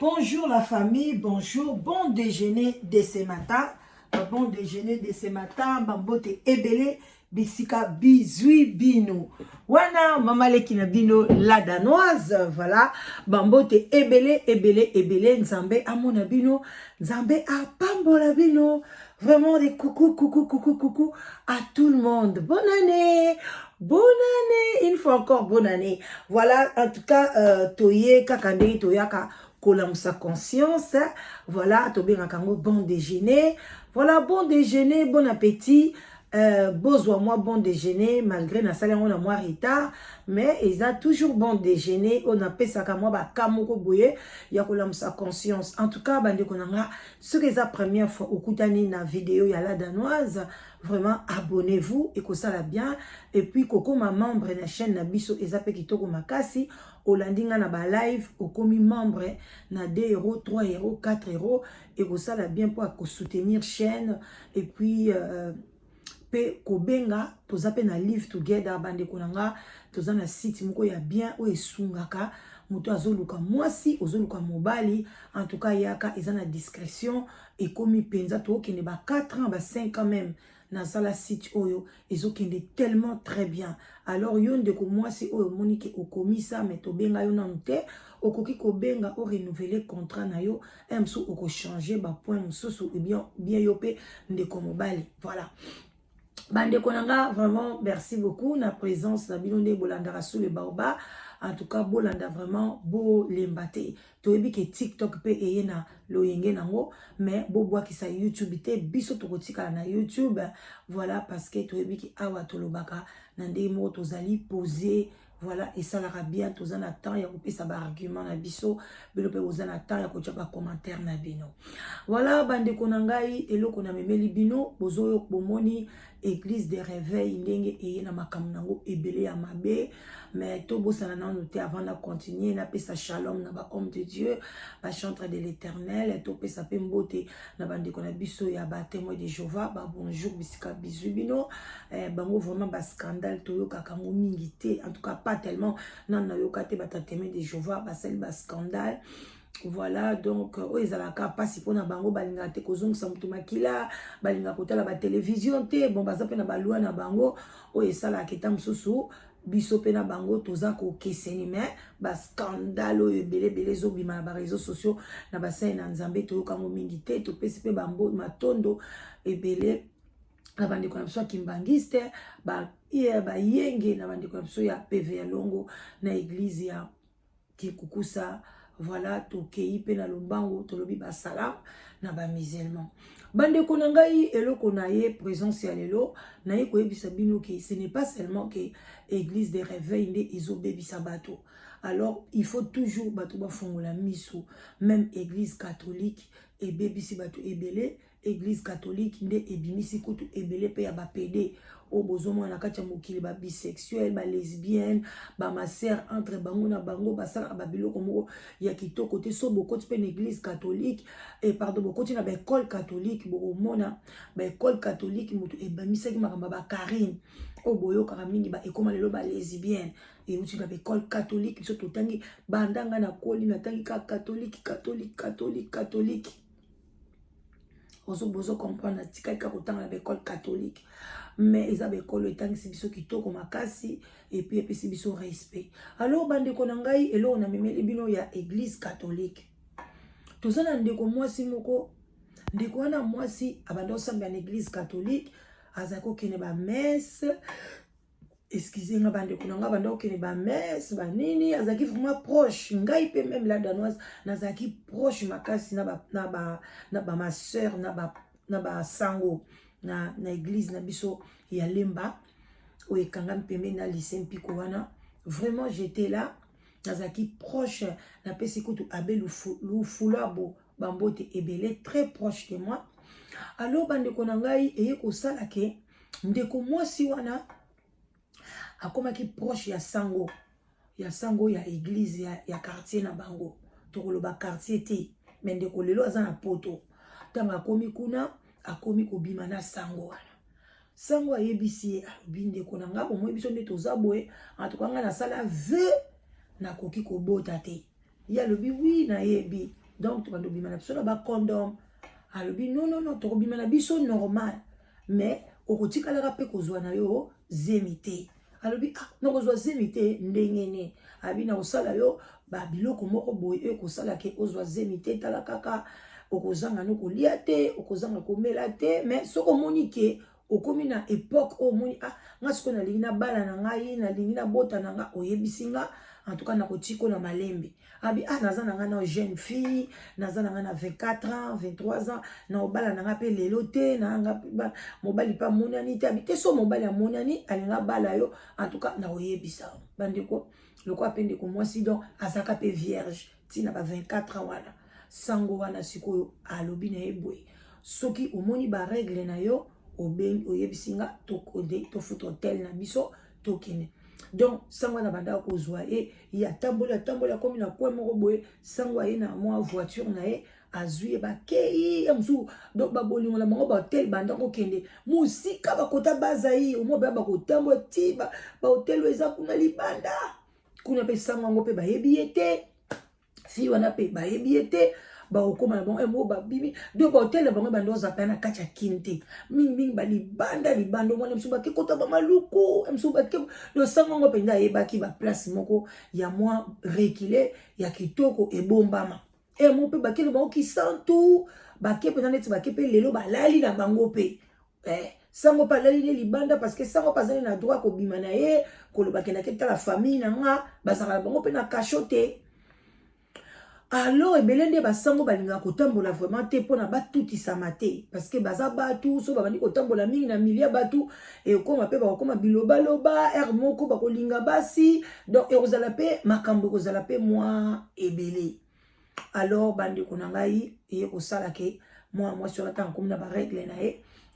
Bonjour la famille, bonjour, bon déjeuner de ce matin. Bon déjeuner de ce matin, bambote ebele, bisika bizui bino. Wana mamaleki na bino la danoise, voilà. Bambote ebele, nzambe amona bino, nzambe apambola bino. Vraiment des coucou à tout le monde. Bonne année, une fois encore bonne année. Voilà, en tout cas, toye kakande toyaka sa conscience. Voilà, tobe kango bon déjeuner. Voilà, bon déjeuner, bon appétit. Bozwa moi bon déjeuner malgré na salle on a moi retard mais ils a toujours bon déjeuner on appelle ça comme moi ba kamoko boye ya sa conscience. En tout cas bande konanga ce que la première fois au kutani na vidéo ya la danoise, vraiment abonnez-vous et que ça la bien et puis koko ma membre na chaîne na biso ezape kitoko makasi olandinga na ba live okomi membre na 2 €, 3 €, 4 € et que ça la bien pour soutenir chaîne et puis pe kobenga tozape na live together bande konanga toza na site moko ya bien o esungaka moto azoluka mwasi ozoluka mobali en tout cas yaka ezana discrétion et komi penza to kende ba 4 ans ba 5 ans même na sala site oyo ezokende tellement très bien. Alors yo ndeko mwasi oyo monike okomisa mais tobenga yo nanu te okoki kobenga o renouveler contrat na yo emso oko changer ba point mosusu et bien yo pe ndeko mobali. Voilà. Bande konanga, vraiment, merci beaucoup. Na présence, na bilonde bolanda rassou le baoba. En tout cas, bolanda vraiment, bo lembate. Toebi ke TikTok pe eye na loyenge nango. Mais bo boa ki sa YouTube te, biso tokotika na YouTube. Voilà, parce que toebi ki awa tolobaka. Nande mo tozali poser. Voilà, et ça la bien, tous en attend, il y a coupé ça par argument na biso, belope aux en attend, il y a coupé par commentaire na bino. Voilà, bande konangai, et lo konameme libino, bozo bomoni, église de réveil, ndenge et na makamunango, ebele ya mabe, mais to bosana na noté avant de continuer, na pe sa shalom, na ba homme de Dieu, ba chantre de l'éternel, et to pe sa pe mbote, na bande konabiso, ya ba témoin de Jéhovah, ba bonjour, bisika bizubino, bango vraiment ba scandale, toyo kakango mingite, en tout cas pas tellement, non, na yo kate ba témoin de Jéhovah, ba sel ba scandale. Voilà, donc, ils ont pas si pour na bango balinga te kozong samtu makila balinga kotala ba télévision te bon bazape na balua na bango o esala keta msusu biso pe na bango toza ko keseni mais ba scandale o ebele zo bima ba réseaux sociaux na ba sai na nzambe to kango mingi te to pesi pe bambo matondo ebele na bande ko na biso kimbangiste ba yenge na bande ko na biso ya PV ya longo na église ya Kikukusa. Voilà, tokei pe na lombango tolobi ba salam na ba musulman. Bande konangai eloko na ye présence ya lelo na ye koyebisa bino ke ce n'est pas seulement que église de réveil nde ezobebisa bato. Alors il faut toujours bato ba fongola miso, même église catholique et bebisi bato ebele, église catholique nde ebimisi kutu ebele pe ya ba PD. O bozomo na kati ya mokili ba bisexuel, ba lesbienne, ba ma sœur entre bango na bango basala ba biloko moko ya kitoko te so bokoti pe na église catholique et pardon bokoti na ba école catholique bokomona ba école catholique mutu e ba misaki makamba ba Karine o boyo kaka mingi ba ekoma lelo ba lesbienne et uti na ba école catholique biso totangi bandanga na koli na tangi ka catholique bozo comprendre tika ka kotanga na école catholique mais ils avaient école étant si biso kitoko makasi et puis si biso respect. Alors bande konangai et là on a même les bino ya église catholique tozana ndeko mwasi moko ndeko wana mwasi abanda osamba na église catholique azako kene ba messe excusez-moi bande konanga banda okene ba messe ba nini azaki vraiment proche ngai pe même la danoise nazaki proche makasi na ba ma sœur na ba sango na église na biso ya lemba o ekanga mpembe na lycée mpiko wana vraiment j'étais là nazaki proche na pesi kutu abe lufulabo bambote ebele très proche de moi. Alors bande konangai eye ko sala ke ndeko mwasi wana akomaki proche ya sango ya église ya quartier na bango tokoloba quartier te mais ndeko lelo aza na poto tanga akomi kuna akomi kobima na sango wana sango ayebisi binde konanga bomo biso nde toza boye atukanga na sala ve na koki kobota te ya lobi oui na yebi donc tu vas bimana biso na ba condom alobi non to bimana biso normal mais okotikalaka pe kozwa na yo zemite alobi na kozwa zemite ndengene abi na osala yo ba biloko moko boye kosala ke ozwa zemite tala kaka okozanga no kolia te okozanga komela te mais soko moni ke okomi na époque o moni nga siko na lingi na bala na ngai na lingi na bota na nga oyebisinga en tout cas na kotiko na malembe abi naza na nga na jeune fille naza na nga na 24 ans 23 ans na obala na nga pe lelo te na nga mobali pa monani te abi te so mobali ya monani alinga bala yo en tout cas na oyebisa bandeko loko apende ko mwasi donc azaka pe vierge tina ba 24 ans wana sango wana sikoyo alobi na ebwe soki omoni ba règle na yo obengi oyebisinga to foot hotel na biso tokene donc sango na banda kozwa ya tambola comme na kwa moko boye sango ye na mwa voiture na ye azui ba kei amzu donc ba bolingo la bango ba hotel banda ko kende musika ba kota bazai omo ba kotambo tiba ba hotel eza kuna libanda kuna pe sango ngo pe ba yebiete fi wana pe ba yebiete ba okoma na bon mo ba bimi do ba hotel ba ngaba ndoza pa na kacha kinte mingi ba libando mwana msuba ke kota ba maluku msuba ke do sango ngo penda yeba ki ba place moko ya moi reculé ya kitoko ebombama mo pe ba ke ba ki santu ba ke pe na net ba ke pe lelo ba lali na bango pe sango pa lali ne libanda parce que sango pa zali na droit ko bima na ye ko lo ba ke na ke ta la famille na nga ba sala bango pe na cachote. Alors ebelende basango balinga kotambola vraiment te pona batutisa mate parce que baza batu so babandi kotambola mingi na milia batu et okoma pe bakoma biloba loba moko bakolinga basi donc ekozala pe makambo kozala pe moi ebele alors bandi konangai kosala ke moi sur la temps comme na ba règle na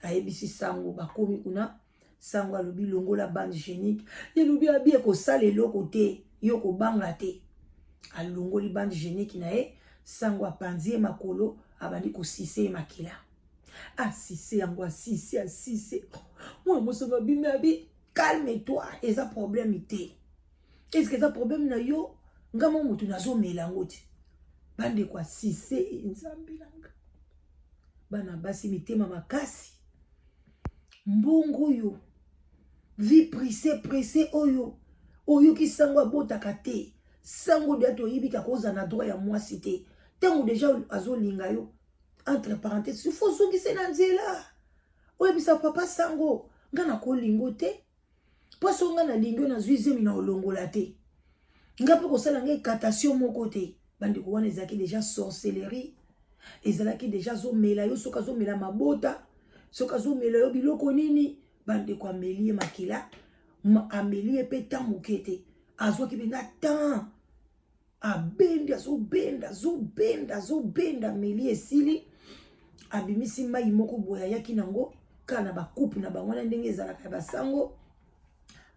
ayebisi sango bakomi kuna sango alobi longola bande génique yelobi abi ekosala eloko te yo kobanga te alongoli bande génique na sango apanzie makolo abandi ko sise makila sise yango sise moi mosoba bimi abi calme-toi eza problème te est-ce que eza problème na yo ngamo mutu nazo melango ti bande kwa sise nzambilanga bana basi mitema makasi mbongo yo vie pressé oyo ki sango abotaka te sango de to yibika koza na droit ya mwasi te tango déjà azolinga yo entre parenthèses il faut zongi sena nzela oyebisa papa sango nga na kolingo te poso nga na lingo na zuizemi na olongola te nga pe kosala nga ekatation moko te bandeko wana ezalaki déjà sorcellerie ezalaki déjà zomela yo soka zomela mabota soka zomela yo biloko nini bandeko amelie makila amelie pe tamuke te azwaki benga tan abenda zobenda meli esili abimisi mai moko boya yaki nango kana ba couple na bango na ndenge ezalaka basango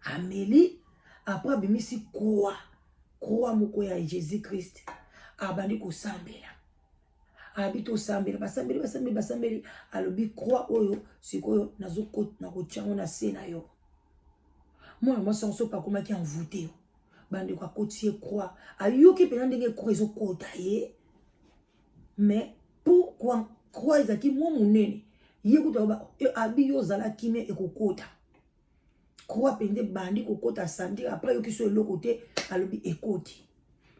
ameli après abimisi croix moko ya Jésus Christ abandi kosambela abito sambela basambeli alobi croix oyo sikoyo nazokota na kochango na sena yo moi sanso pa komaki envoûté bande kwa kotie croix ayoki pena ndenge croix ezokota ye mais pourquoi croix ezaki mo munene ye kutoba abi yo zala kime ekokota croix pende bandi kokota sandi après yoki so eloko te alobi ekoti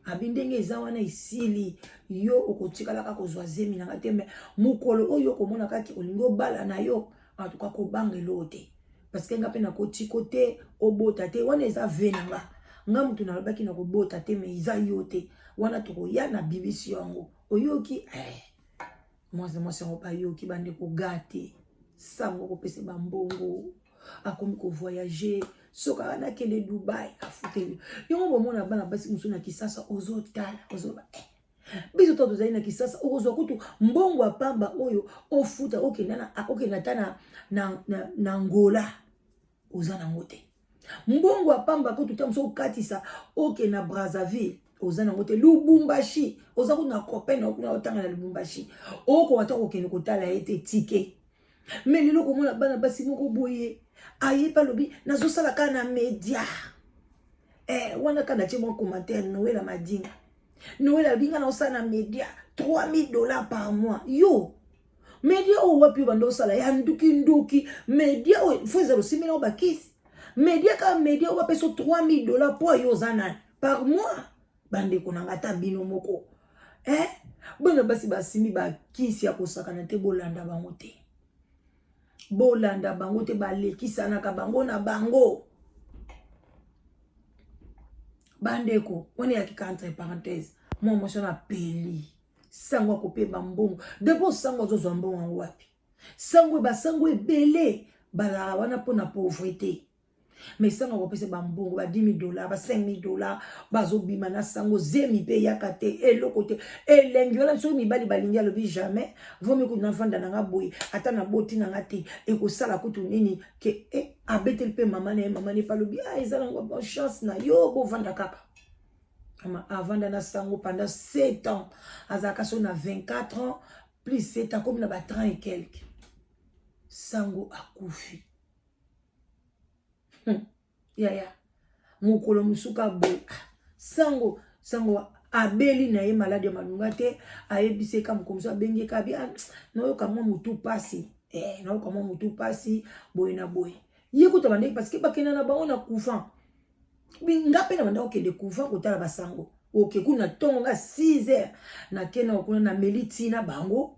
abi ndenge eza wana isili yo okotikala ka kozwa zemi na ngate mais mukolo oyo komona kaki olingo bala na yo en tout cas ko bangelo te parce que nga pe na kotiko te obota te wana eza venanga nga mutu na lobaki na kobota te mais iza yo te wana tokoya na bibisi yango oyoki moi sango pa yoki bande ko gate sango ko pese bambongo akomi ko voyager soka na kende Dubai afute yo bomona bana basi musu na kisasa ozotala biso to tozali na kisasa ozwa kutu mbongo apamba oyo ofuta okenda tana na Angola ozana ngote mbongo apamba kutu tamso katisa okena Brazzaville ozana ngote Lubumbashi ozaku na copain na kuna otanga na Lubumbashi oko watako okende kotala ete ticket mais lelo komona bana basi moko boye ayepa lobi nazosala kana media wana kana tie mon commentaire Noël Madinga Noël abinga na osala média $3000 par mois. Yo, média o wapi bando sala ya nduki média o faut le simila o bakisi. Média ka média o wapi so $3000 pour yo zana par mois. Bande konanga ta bino moko. Bona basi basimi bakisi ya kosakana te bolanda bango te. Bolanda bango te balekisana ka bango na bango. Bandeko, on est à qui entre parenthèses. Moi, je suis peli. Sango kopé bambongo. D'abord, sango zo mbongo en wapi. Sango belé. Bala wana po na pauvreté. Mais sango kopé bambongo ba $10,000, ba $5,000, bazo bimana sango zemi pe yakate et le côté et l'engiola so mi bali balinga le jamais. Vaut mieux que n'enfanda nanga boy. Ata na boti nanga te et ko sala kutu nini ke abetel pe maman n'est pas le bien. Ils ont bonne chance na yo bo vanda kaka. Avant d'ana sango pendant 7 ans. Azaka so na 24 ans plus 7 ans comme na ba 30 et quelques. Sango akufi. Yaya. Mukolo musuka bo. Sango abeli na ye malade manunga te ayebise kam komso bengi kabi na yo kamwa mutu pasi. Na yo kamwa mutu pasi boy na boy. Yekuta bande parce que bakena na ba ona kufan. Binga pena banda okende kufan kotala basango. Ok kuna tonga 6h na kena okuna na meliti na bango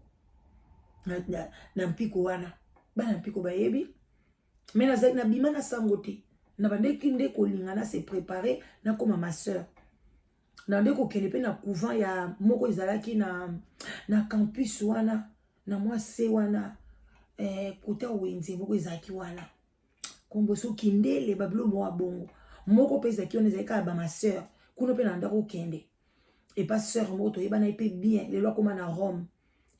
na mpiko wana. Bana mpiko bayebi. Mais na bima na sango te. Na bande kinde kolingana se préparer na koma ma sœur. Na ndeko kende pe na couvent ya moko ezalaki na campus wana na mwase wana kota wenze moko ezalaki wana. Kombo so kindele bablo mo bongo. Moko pe ezalaki on ezalaka ba ma sœur. Kuno pe na ndako kende. Et pas sœur moto yeba na ipe bien les lois comme na Rome.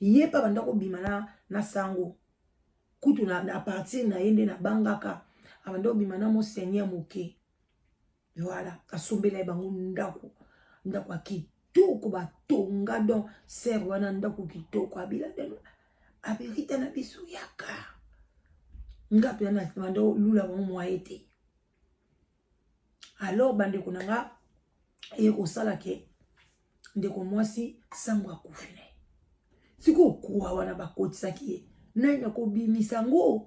Yepa bandako bimana na sango. Kutu na partir na yende na bangaka. Abando bimana mo seigneur moke. Voilà, asombela bango ndako. Ndako kitoko ba tonga don ser wana ndako kitoko abila deno. Aberita na bisu yaka. Ngapi na bando lula bango moite. Alors bande konanga eko sala ke ndeko mwasi sango akufine. Siko kuwa wana bakotisaki ye. Nanya ko bimisa ngo.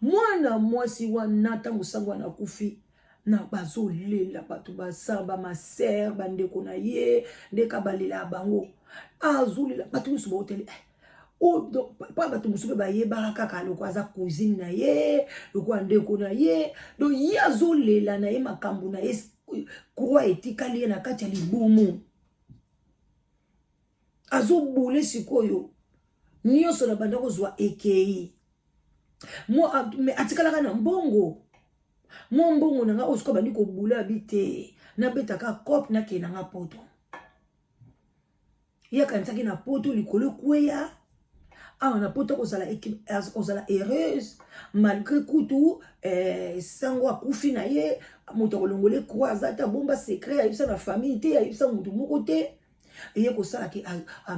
Mwana mwasi wana tango sango wana kufi na bazo lela batu basamba maser bandeko na ye ndeka balela bango azulela batu musu hoteli pa batu musu ba ye baraka kaloko aza cousine na ye loko ndeko na ye do ye azulela na ye makambu na ye kwa etikali na kati ya libumu azobule sikoyo nyoso na bandako zwa ekei me atikala na mbongo mbongo nanga osko bandi ko bula bite na betaka kop na ke nanga poto ya kansaki na poto likolo kweya na poto kozala heureuse malgré kutu sango akufi na ye moto kolongole croisa ta bomba secret ayisa na famille te ayisa mutu moko te eye kosala ki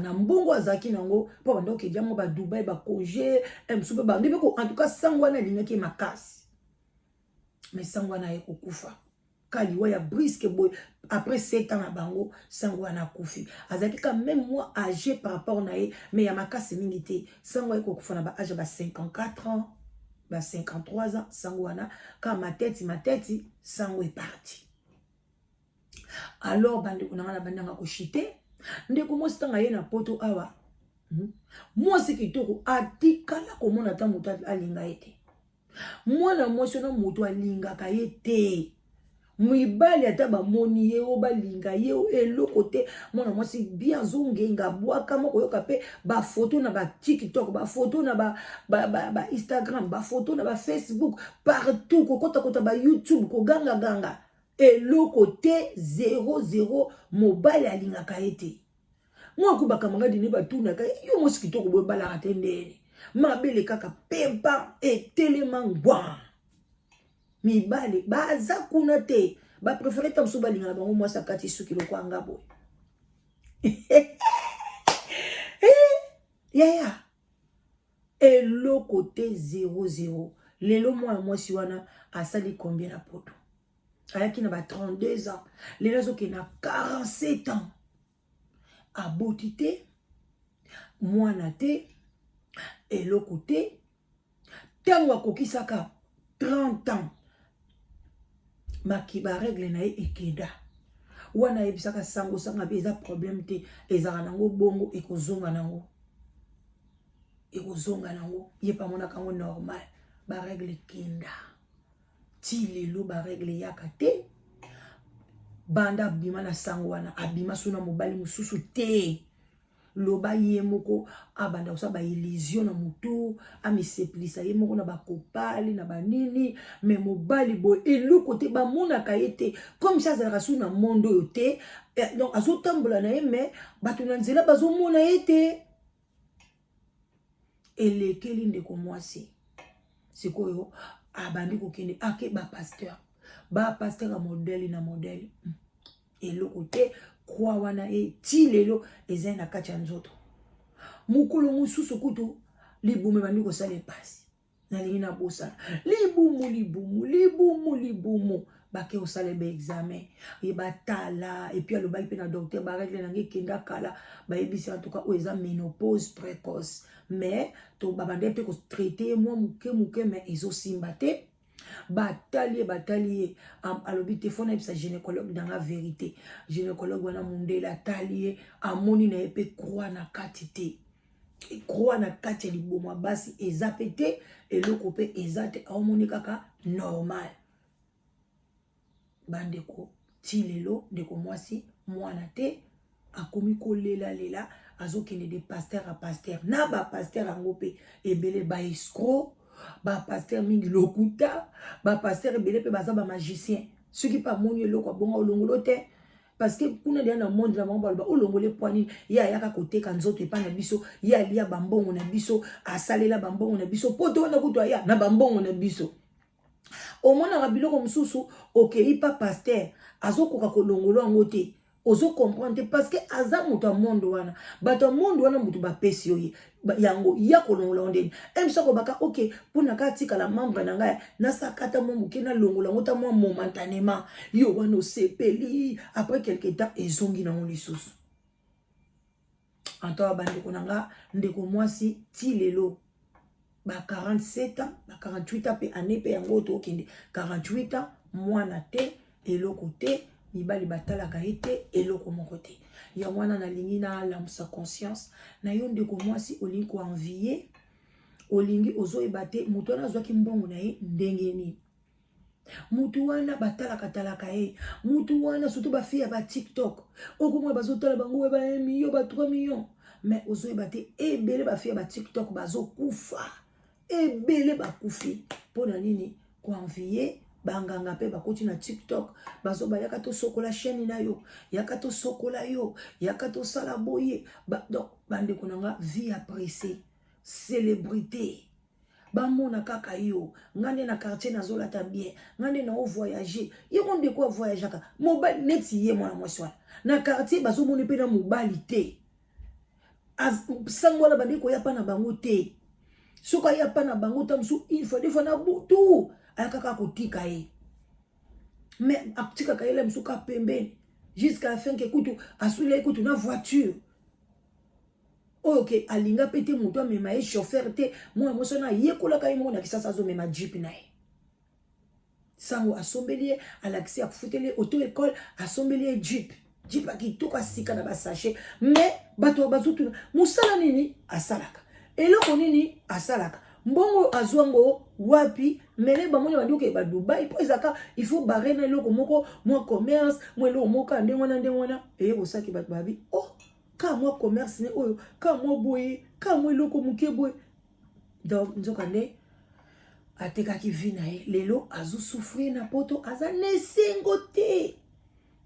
na mbongo azaki nango po bando ke diamo ba Dubai ba congé msupe ba ndebe ko en tout cas sango na lingaki makasi mais sango na eko kufa kaliwa ya brisque boy après 7 ans na bango sango na kufi azaki quand même moi âgé par rapport na ye mais ya makasi mingi te sango eko kufa na ba âge ba 54 ans ba 53 ans sango na ka ma tête sango est parti. Alors bande konanga na bandanga ko chité ndeko mo stanga ye na poto awa mwasi kitoko atikala komona ta mutu alinga ete mwana mwasi na mutu alingaka ye te mwibali ata bamoni ye o balinga ye o eloko te mwana mwasi bien zongenga bwaka moko yoka pe ba photo na ba TikTok ba photo na ba Instagram ba photo na ba Facebook partout kokota ba YouTube ko ganga eloko te 00 mobile alingaka ete mwa kubaka mangadi ne batunaka yo mwasi kitoko boye balaka te ndene mabele kaka pempa etelema ngwa mibale baza kuna te ba préférer tam so balinga bango mwasi akati suki lokwa ngabo yaya eloko te 00 lelo mwa mwasi wana asali combien na poto ayaki na ba 32 ans lelo azoke na 47 ans aboti te mwana te eloko te ntango akokisaka 30 ans makiba règle na ye ekenda wana yebisaka sango sanga be eza problème te ezaka nango bongo ekozonga nango ye pa monaka ngo normal ba règle kenda ti lelo ba règle yaka te banda abima na sango wana abima sona mobali mususu te loba ye moko abanda kosa ba illusion na mutu amiseplisa ye moko na bakopali na banini me mobali boy eloko te bamonaka ye te comme ça azalaka su na mondo oyo te donc azotambola na ye me bato na nzela bazomona ye te elekeli ndeko mwasi sikoyo abandi kokende ake bapasteur ya modele na modele eloko te kwa wana ti lelo ezali na kati ya nzoto mokolo mosusu kutu libumu bandi kosala epasi nalingi na bosala libumu bake osala ba examen ye batala et puis alobaki pe na docteur baregle nange kenda kala bayebisi en tout cas oyo eza ménopause précoce mais to babande pe ko traiter moi muke mais ezosimba te batali alobi te fona ebisa gynécologue dans la vérité gynécologue wana mundela tali amoni na epe croix na kati te croix na kati ya liboma basi eza pe te eloko pe eza te aomoni kaka normal bandeko ti lelo ndeko mwasi mwana te akomi kolela azokende de pasteur à pasteur na ba pasteur yango pe ebele ba escroc ba pasteur mingi lokuta ba pasteur ebele pe baza ba magicien ceux qui pas moni eloko bonga olongolo te parce que kuna dia na monde na bango ba olongole poani ya yaka koteka nzoto epa na biso ya lia bambongo na biso asalela bambongo na biso poto wana kutu ya na bambongo na biso omona biloko mususu okei pa pasteur azokoka kolongolo yango te ozo comprendre parce que aza mutu a monde wana bato monde wana mutu bapesi yoye yango ya kolongola ndeni emsako baka ok pona katika la membre na ngai na sakata mo muke na longola ngota mo momentanément yo wana osepeli après quelque temps ezongi na lisusu antoa bandeko nanga ndeko mwasi ti lelo ba 47 ans ba 48 ans pe année pe yango to okende 48 ans mwana te eloko te mibali batalaka ete eloko moko te ya wana nalingi na lamsa conscience na yo ndeko mwasi olingi ko envier olingi ozoyeba te mutu wana azwaki mbongo na ye ndenge nini mutu wana batalaka ye mutu wana surtout bafille ya ba TikTok okomwa bazotala bango ba 1 million ba 3 millions mais ozoyeba te ebele bafille ya ba TikTok bazokufa ebele bakufi pona nini ko envier banganga pe bakoti na TikTok bazoba yaka to sokola chaîne na yo yaka to sokola yo yaka to sala boye donc bande konanga vie appréciée célébrité bamona kaka yo ngande na quartier na zolata bien ngande na o voyager yeko ndeko voyager mobile neti ye mwana mwasi wana na quartier bazomona pe na mobile te sangola bande ko ya pa na bango te soka ya pa na bango tamsu il faut des fois na butu ayakaka kotika ye mais akotika ka yele msuka pembeni jusqu'à la fin que kutu asule kutu na voiture ok alinga pete mutu amema ye chauffeur te moi mosona yekola ka yimo na kisasa zo mema jeep na ye sango asombeli alakisi akufuteli auto école asombeli jeep akitoka sika na ba sachet mais bato bazutu musala nini asalaka eloko nini asalaka mbongo azwango wapi mele bamoni banduke ba Dubai po ezaka il faut barrer na eloko moko moi commerce moi eloko moko ndengwana osaki bat babi oh ka moi commerce ne oyo ka moi boye ka moi eloko muke boye donc nzoka nde atekaki vi na ye lelo azu souffrir na poto aza nesengo te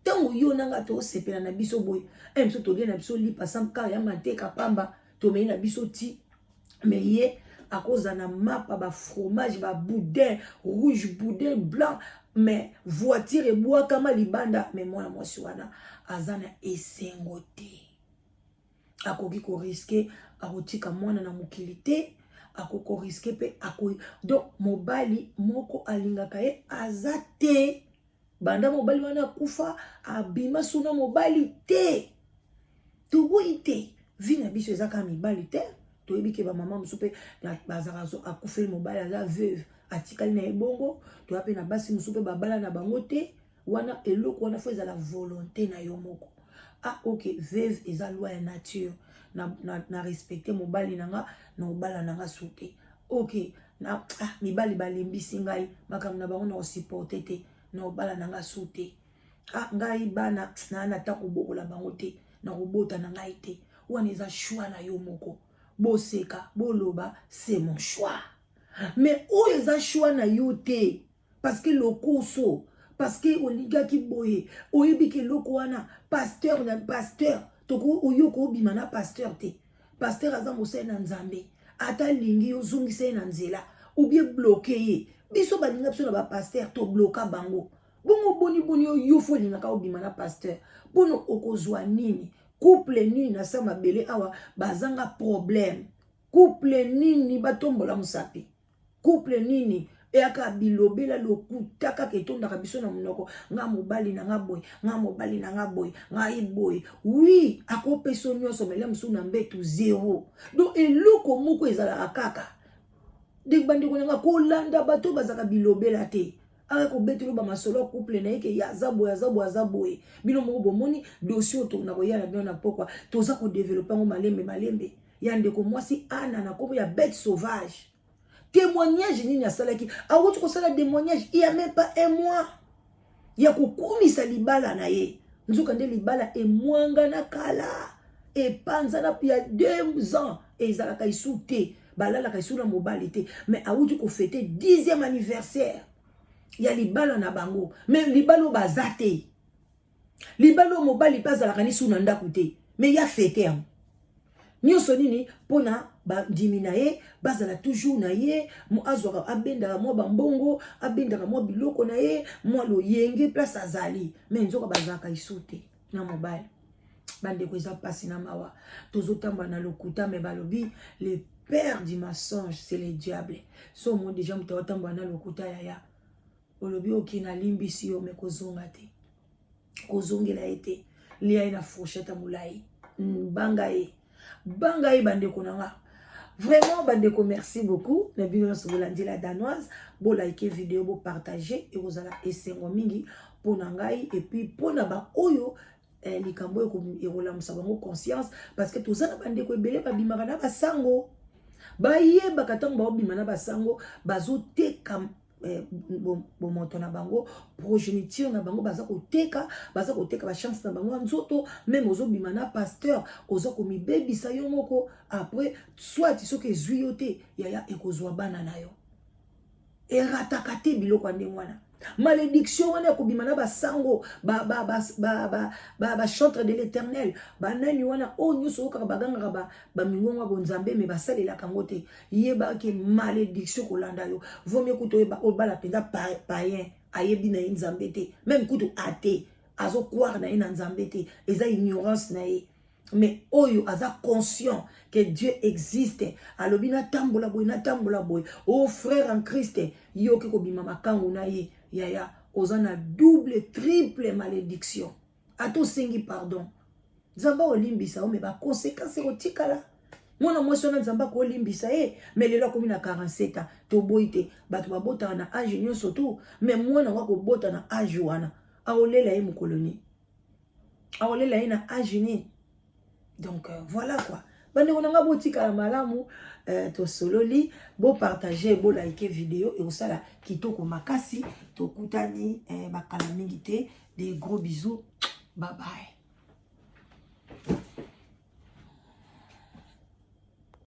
tango yo nanga to sepela na biso boye emso to na biso lipa samka ya mateka pamba to mei na biso ti mais ye à cause d'un map ba fromage ba boudin rouge boudin blanc mais voiture et bois kama libanda mais moi wana azana esengo te akoki ko risquer akotika mwana na mokilité akoko risquer pe donc mobali moko alingaka ye azate banda mobali wana kufa abima suna mobali te toboyi te vi na biso ezaka mibali te toyebi ke bamama mosusu mpe bazaka akufeli mobali aza veuve atikali na ebongo toya mpe na basi mosusu mpe babala na bango te wana eloko wana fo ezala volonté na yo moko ok veuve eza loi ya nature na respecte mobali nanga na obala nanga su te ok mibali balembisi ngai makambo na bango na osupporte te na obala nanga su te ngai bana na ta kobokola bango te na kobota na ngai te wana eza choix na yo moko boseka boloba c'est mon choix mais oyo eza choix na yo te parce que lokoso parce que olingaki boye oyebi ke loko wana pasteur na pasteur toko oyoko obima na pasteur te pasteur aza mosali na nzambe ata lingi ozongisa ye na nzela ou bien bloqué ye biso balinga biso na bapasteur tobloka bango bongo boni yo fo olingaka obima na pasteur bono okozwa nini couple nini na sa mabele awa bazanga problème couple nini batombola musapi couple nini eyaka bilobela lokutaka ketondaka biso na monoko nga mobali na nga boy nga mobali na nga boy nga iboy oui akopeso nyonso mele musu na mbetu zéro donc eloko moko ezalaka kaka dek bandeko nanga kolanda bato bazaka bilobela te ako betelo ba masolo couple na yeke ya zaboye bino moko bomoni dossier to na koyala bino na pokwa toza ko développer ngo malembe ya ndeko mwasi ana na kobo ya bête sauvage témoignage nini asalaki awuti kosala témoignage il y a même pas un mois ya kokumisa libala na ye nzuka nde libala emwanga na kala epanza na pia 2 ans ezalaka isu te balalaka isu na mobali te mais awuti ko fêter 10e anniversaire ya libala na bango mais libalo bazate libalo mobali pazalaka ni su na ndaku te mais ya fêter am nyonso nini pona bandimi na ye bazala toujours na ye mo azwaka abendaka mwa bambongo abendaka mwa biloko na ye mwa loyenge place azali me nzoka bazalaka isu te na mobali bandeko eza pasi na mawa tozotamba na lokuta me balobi le père du mensonge c'est le diable so mo déjà moto otamba na lokuta yaya olobi okina limbisi yo me kozonga te kozongela ye te lia ye na fourchette molai banga ye bandeko nanga vraiment bandeko merci beaucoup na bino so bolandi la danoise bo like vidéo bo partager et kozala esengo mingi pona ngai et puis pona ba oyo likambo ekola musabango conscience parce que tozana bandeko ebele babimaka na basango bayeba katango babima na basango bazoteka bomoto na bango progéniture na bango baza koteka ba chance na bango nzoto même ozobima na pasteur oza komibebisa yo moko après soit soki ezwi yo te yaya ekozwa bana na yo erataka te biloko ndenge wana malédiction wana kobima na basango ba chantre de l'éternel banani wana o nyuso okaka baganga ba mingonga bonzambe me basalela kango te yeba ke malédiction kolanda yo vaut mieux kuto yeba obala penda païen ayebi na nzambe te même kuto athée azo croire na nzambe te eza ignorance na ye mais oyo aza conscient que Dieu existe alobi na tambola boy oh frère en Christ yo ke kobima makango na ye yaya ozana double triple malédiction ato sengi pardon zamba olimbisa o me ba conséquence otikala mwana mwasi wana zamba ko olimbisa mais lelo komi na 47 ans to boite bato babota na âge nyonso tout mais mwana wako bota na âge wana aolela ye mukoloni aolela ye na âge ni donc voilà quoi bande konanga botika malamu to sololi bo partager bo like vidéo et osala kitoko makasi to kutani bakala mingi te des gros bisous bye bye.